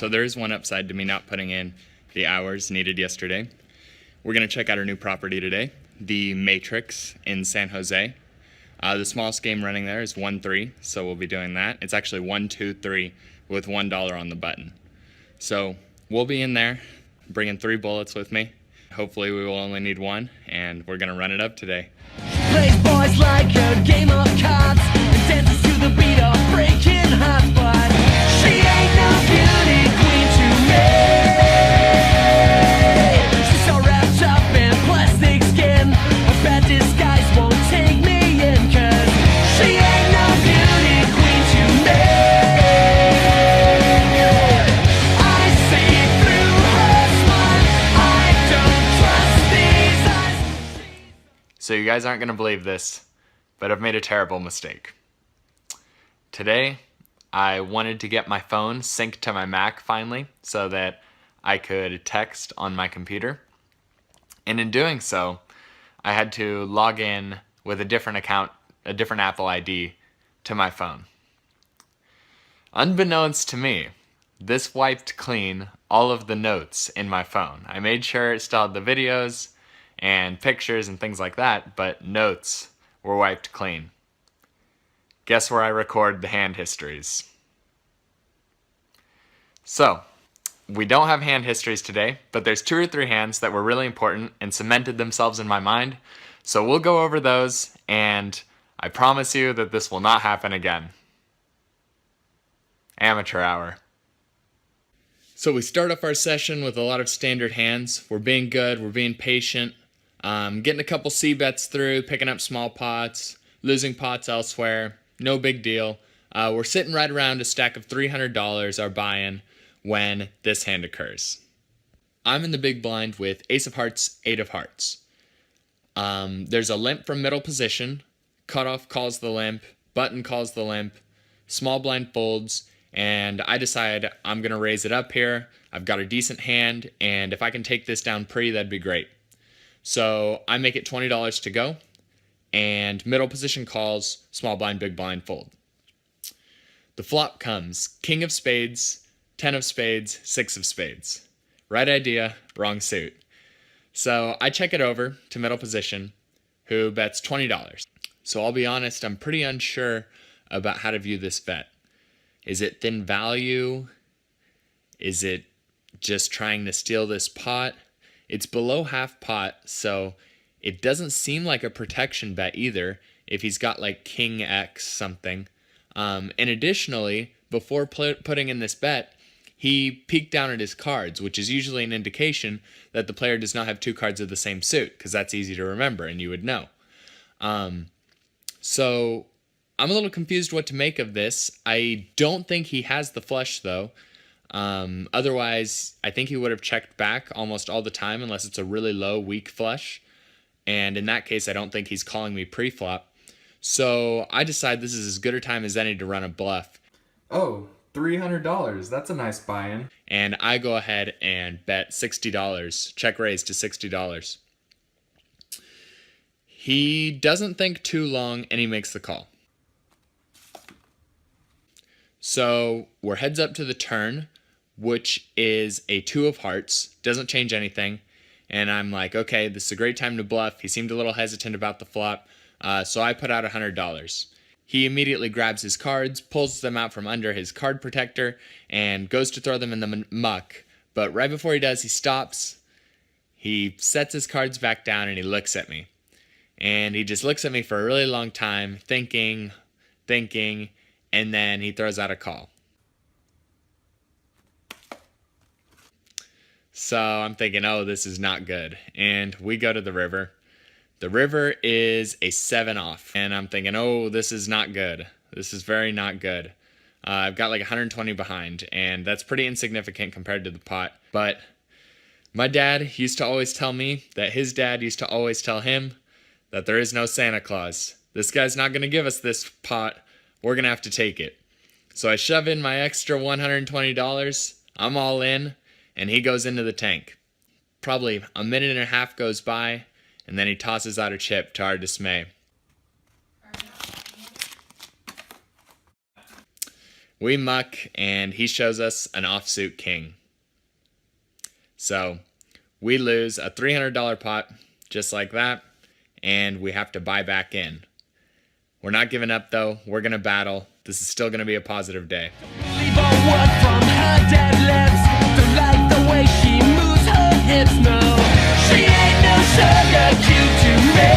So there is one upside to me not putting in the hours needed yesterday. We're going to check out our new property today, the M8trix in San Jose. The smallest game running there is 1-3, so we'll be doing that. It's actually 1-2-3 with $1 on the button. So we'll be in there, bringing 3 bullets with me. Hopefully we will only need 1, and we're going to run it up today. Plays boys like a game of cards and dances to the beat of breaking hearts, but she ain't no beauty queen to me. She's so wrapped up in plastic skin, a bad disguise won't take me in, 'cause she ain't no beauty queen to me. I see through her smile, I don't trust these eyes. So you guys aren't going to believe this, but I've made a terrible mistake. Today, I wanted to get my phone synced to my Mac finally so that I could text on my computer. And in doing so, I had to log in with a different account, a different Apple ID to my phone. Unbeknownst to me, this wiped clean all of the notes in my phone. I made sure it still had the videos and pictures and things like that, but notes were wiped clean. Guess where I record the hand histories? So, we don't have hand histories today, but there's 2 or 3 hands that were really important and cemented themselves in my mind. So we'll go over those, and I promise you that this will not happen again. Amateur hour. So we start off our session with a lot of standard hands. We're being good, we're being patient, getting a couple C-bets through, picking up small pots, losing pots elsewhere, no big deal. We're sitting right around a stack of $300, our buy-in, when this hand occurs. I'm in the big blind with Ace of Hearts, 8 of Hearts. There's a limp from middle position, cutoff calls the limp, button calls the limp, small blind folds, and I decide I'm going to raise it up here. I've got a decent hand, and if I can take this down pretty, that'd be great. So I make it $20 to go, and middle position calls, small blind, big blind, fold. The flop comes King of Spades, 10 of Spades, 6 of Spades. Right idea, wrong suit. So I check it over to middle position, who bets $20. So I'll be honest, I'm pretty unsure about how to view this bet. Is it thin value? Is it just trying to steal this pot? It's below half pot, so it doesn't seem like a protection bet either if he's got like King X something. And additionally, before putting in this bet, he peeked down at his cards, which is usually an indication that the player does not have 2 cards of the same suit, because that's easy to remember and you would know. So I'm a little confused what to make of this. I don't think he has the flush though. Otherwise, I think he would have checked back almost all the time unless it's a really low, weak flush. And in that case, I don't think he's calling me pre-flop. So I decide this is as good a time as any to run a bluff. Oh, $300. That's a nice buy-in. And I go ahead and bet $60. Check raise to $60. He doesn't think too long and he makes the call. So we're heads up to the turn, which is a 2 of Hearts. Doesn't change anything. And I'm like, okay, this is a great time to bluff. He seemed a little hesitant about the flop, so I put out $100. He immediately grabs his cards, pulls them out from under his card protector, and goes to throw them in the muck. But right before he does, he stops. He sets his cards back down, and he looks at me. And he just looks at me for a really long time, thinking, and then he throws out a call. So I'm thinking, oh, this is not good. And we go to the river. The river is a 7 off. And I'm thinking, oh, this is not good. This is very not good. I've got like 120 behind, and that's pretty insignificant compared to the pot. But my dad used to always tell me that his dad used to always tell him that there is no Santa Claus. This guy's not going to give us this pot. We're going to have to take it. So I shove in my extra $120. I'm all in. And he goes into the tank. Probably a minute and a half goes by, and then he tosses out a chip to our dismay. We muck, and he shows us an offsuit king. So we lose a $300 pot, just like that, and we have to buy back in. We're not giving up, though. We're going to battle. This is still going to be a positive day. Leave a word from her dead lips. Don't like the way she moves her hips, no. She ain't no sugar cute to me.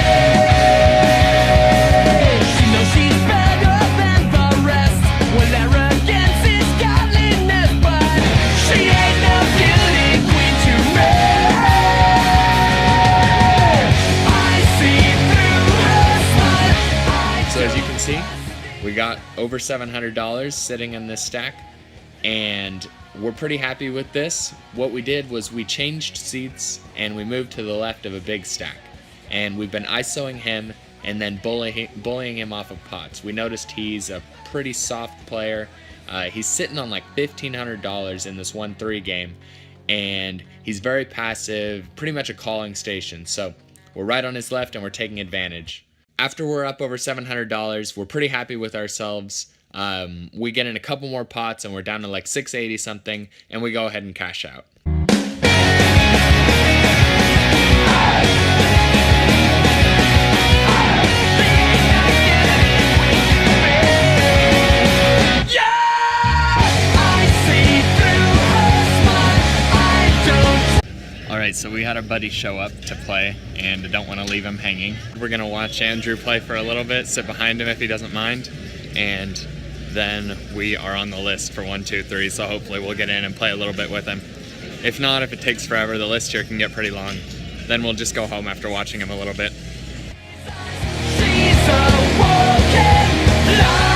She knows she's better than the rest. Well, arrogance is godliness, but she ain't no beauty queen to me. I see through her smile. So as you can see, we got over $700 sitting in this stack, and we're pretty happy with this. What we did was we changed seats and we moved to the left of a big stack, and we've been ISOing him and then bullying him off of pots. We noticed he's a pretty soft player. He's sitting on like $1,500 in this 1-3 game, and he's very passive, pretty much a calling station. So we're right on his left and we're taking advantage. After we're up over $700, we're pretty happy with ourselves. We get in a couple more pots and we're down to like 680 something, and we go ahead and cash out. Alright, so we had our buddy show up to play, and I don't want to leave him hanging. We're going to watch Andrew play for a little bit, sit behind him if he doesn't mind, and then we are on the list for 1, 2, 3, so hopefully we'll get in and play a little bit with him. If not, if it takes forever, the list here can get pretty long. Then we'll just go home after watching him a little bit. She's a walking lie.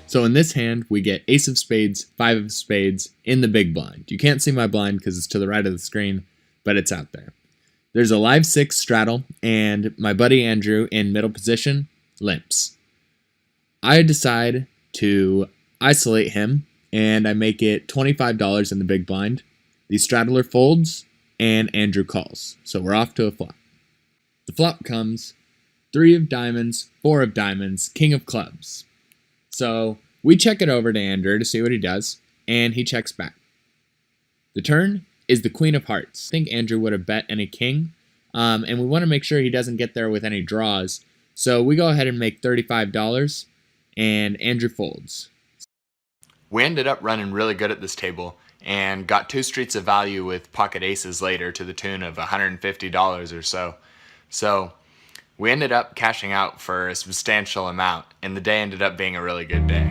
So in this hand, we get ace of spades, 5 of spades in the big blind. You can't see my blind because it's to the right of the screen, but it's out there. There's a live 6 straddle, and my buddy Andrew in middle position limps. I decide to isolate him, and I make it $25 in the big blind. The straddler folds, and Andrew calls. So we're off to a flop. The flop comes 3 of diamonds, 4 of diamonds, king of clubs. So we check it over to Andrew to see what he does, and he checks back. The turn is the queen of hearts. I think Andrew would have bet any king, and we want to make sure he doesn't get there with any draws. So we go ahead and make $35, and Andrew folds. We ended up running really good at this table, and got 2 streets of value with pocket aces later to the tune of $150 or so. So we ended up cashing out for a substantial amount, and the day ended up being a really good day.